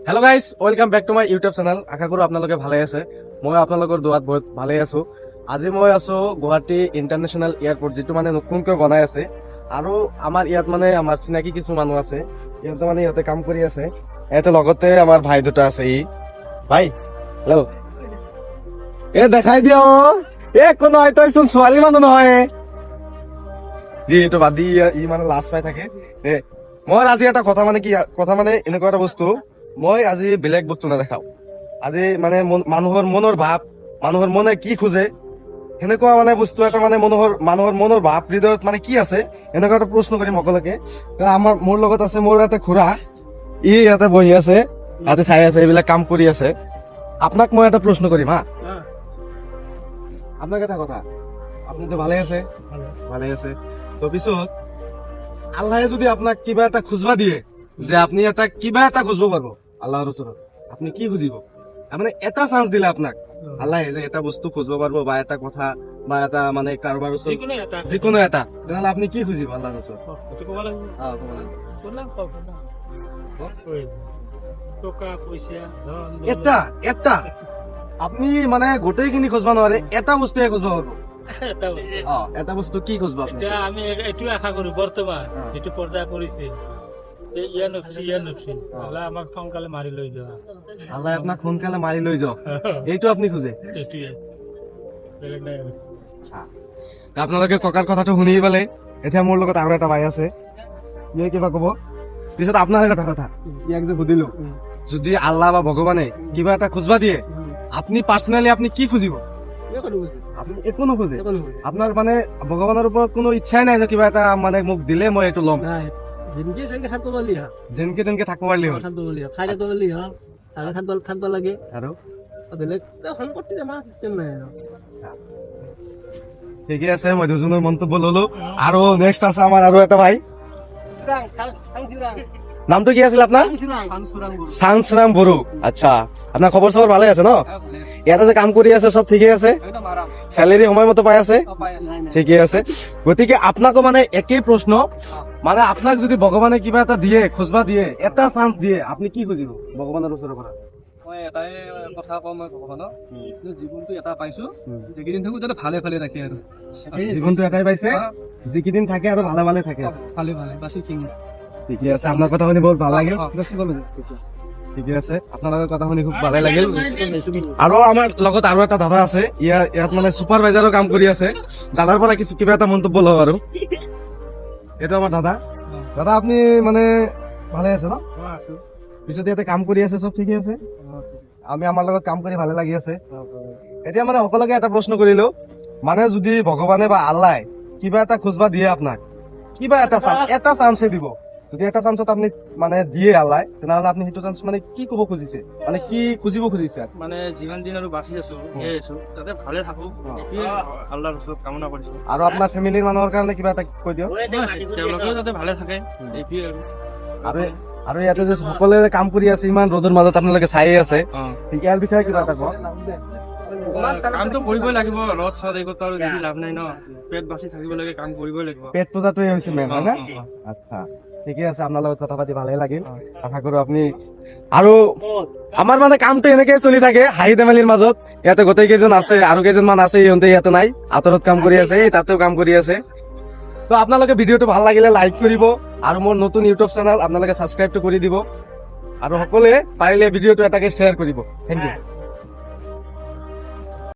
Hello' guys, welcome back to my YouTube channel. আশা কৰোঁ আপোনালোকে ভালে আছে। মই আপোনালোকৰ দোৱাত বহুত ভালে আছো। আজি মই আছো গুৱাহাটী ইণ্টাৰনেশ্যনেল এয়াৰপৰ্ট, যিটো মানে নতুনকৈ বনাই আছে। আৰু আমাৰ ইয়াত মানে আমাৰ চিনাকি কিছু মানুহ আছে, সিহঁতে মানে ইয়াতে কাম কৰি আছে। ইয়াতে লগতে আমাৰ ভাই দুটা আছে। ভাই হেল্ল', দেখাই দিয়া। একো নহয়, তইচোন ছোৱালী মানুহ নহয়। এইটো বাদ দি ই মানে লাজ পাই থাকে। মই আজি এটা কথা মানে এনেকুৱা এটা বস্তু, মই আজি বেলেগ বস্তু নেদেখাও। আজি মানে মানুহৰ মনৰ ভাৱ, মানুহৰ মনে কি খোজে, সেনেকুৱা মানে বস্তু এটা মানে মানুহৰ মনৰ ভাৱ হৃদয়ত মানে কি আছে, এনেকুৱা এটা প্ৰশ্ন কৰিম সকলোকে। মোৰ লগত আছে মোৰ এটা খুৰা, ই ইয়াতে বহি আছে, ইয়াতে চাই আছে, এইবিলাক কাম কৰি আছে। আপোনাক মই এটা প্ৰশ্ন কৰিম হা। আপোনাক এটা কথা, আপুনিতো ভালে আছে? ভালে আছে। তো পিছত আল্লাহে যদি আপোনাক কিবা এটা খুজবা দিয়ে, যে আপনি কিবা এটা খুঁজব পারব আল্লাহর ওচৰত, আপনি কি খুঁজিব? মানে এটা চান্স দিলে আপোনাক আল্লাহে যে এটা বস্তু খুঁজব পারব, বা এটা কথা, বা এটা মানে কাৰোবাৰ ওচৰত যিকোনো এটা, তেনেহলে আপনি কি খুঁজিব আল্লাহৰ ওচৰত? এটা আপনি মানে গোটেইখিনি খুঁজব নোৱাৰে, এটা বস্তুহে খুঁজব পারব। এটা বস্তু কি খুঁজব? আমি এইটো আশা কৰো বৰ্তমান যিটো পৰ্যায় পৰিছে, আল্লাহ আমাক সোনকালে মাৰি লৈ যোৱা। আল্লাহ আপোনাক সোনকালে মাৰি লৈ যাওক, এইটো আপনি খুঁজে? এইটোৱে, বেলেগ নাই। আপোনালোকে ককাৰ কথাটো শুনি পালে। এতিয়া মোৰ লগত আৰু এটা ভাই আছে, ইয়ে কিবা কব। পিছত আপোনাৰ এটা কথা, ইয়াক যে সুধিলো, যদি আল্লাহ বা ভগৱানে কিবা এটা খুঁজবা দিয়ে, আপনি পাৰ্চনেলি আপনি কি খুঁজিব? আপনি একো নোখোজে? আপনার মানে ভগৱানৰ ওপৰত কোনো ইচ্ছাই নাই যে কিবা এটা মানে মোক দিলে মই এইটো ল'ম? যেনকে তেনেকে থাকব পারলি হ'ল। আৰু ঠিকে আছে, মই দুজনৰ মন্তব্য ললো। আৰু নেক্সট আছে আমাৰ আৰু এটা ভাই, নামটো কি আছিল আপনার? চাংচুৰাম বড়ো। আচ্ছা, আপনার খবৰ চবৰ ভালে আছে ন? ইয়াতে যে কাম কৰি আছে চব ঠিকে আছে? স্যালারি সময়মতো পাই আছে? ঠিকে আছে। গতিকে আপনাকো মানে একেই প্ৰশ্ন, মানে আপনাক যদি ভগৱানে কিবা এটা দিয়ে, খুঁজবা দিয়ে, এটা চান্স দিয়ে, আপনি কি খুঁজিব ভগৱানৰ ওচৰৰ পৰা? মই এটাই কথা কওঁ, মই ভগৱানক যে জীৱনটো এটা পাইছো, যিকেইদিন থাকো যাতে ভালে ভালে থাকে। আৰু জীৱনটো এটাই পাইছে, যিকেইদিন থাকে আৰু ভালে ভালে থাকে। ভালে ভালে বাছি কিং। ঠিকে আছে, আপনার কথা শুনি বহুত ভাল লাগিল। ঠিকে আছে, আপনার কথা শুনি খুব ভালে লাগিল। আৰু আমাৰ লগত আৰু এটা দাদা আছে, ইয়াত মানে চুপাৰভাইজাৰৰ কাম কৰি আছে। দাদাৰ পৰা কিবা এটা মন্তব্য লওঁ আৰু। এইটো আমাৰ দাদা। দাদা আপনি মানে ভালে আছে ন? পিছত ইয়াতে কাম কৰি আছে, চব ঠিকে আছে? আমাৰ লগত কাম কৰি ভালে লাগি আছে। এতিয়া মানে সকলোকে এটা প্ৰশ্ন কৰিলো, মানে যদি ভগৱানে বা আল্লাহ কিবা এটা খুঁজবা দিয়ে আপোনাক, কিবা এটা চান্সে দিব, যদি এটা চান্সত আপনি মানে দিয়ে আল্লাহ, তেনেহলে আপনি সেইটো চান্স মানে কি কব খুজিছে, মানে কি খুজিব খুজিছে? মানে যিমান দিন আৰু বাচি আছো, তাতে ভালে থাকো, আল্লাহৰ ওচৰত কামনা কৰিছো। আৰু আপোনাৰ ফেমিলিৰ মানুহৰ কাৰণে কিবা এটা কৈ দিয়ক, তেওঁলোকেও যাতে ভালে থাকে, এইটোৱে আৰু। আৰু ইয়াতে যে সকলোৱে কাম কৰি আছে, ইমান ৰ'দৰ মাজত আপোনালোকে চাই আছে, ইয়াৰ বিষয়ে কিবা এটা কওক। কামটো কৰিবই লাগিব, ৰদ চদ এইবোৰতো আৰু দেখি লাভ নাই ন, পেট বাচি থাকিব লাগে, কাম কৰিবই লাগিব। পেট পূজাটোৱে হৈছে মেইন, হয় না? আচ্ছা, ঠিকে আছে, আপোনাৰ লগত কথা পাতি ভালে লাগিল। আশা কৰো আপুনি আৰু আমাৰ মানে কামটো এনেকে চলি থাকে হাঁহি ধেমালিৰ মাজত। ইয়াতে গোটেই কেইজন আছে, আৰু কেইজনমান আছে, ইহঁতে ইয়াতে নাই, আঁতৰত কাম কৰি আছে, তাতেও কাম কৰি আছে। তো আপোনালোকে ভিডিঅ'টো ভাল লাগিলে লাইক কৰিব, আৰু মোৰ নতুন ইউটিউব চেনেল আপোনালোকে ছাবস্ক্ৰাইবটো কৰি দিব, আৰু সকলোৱে পাৰিলে ভিডিঅ'টো এটাকে শ্বেয়াৰ কৰিব। Thank you.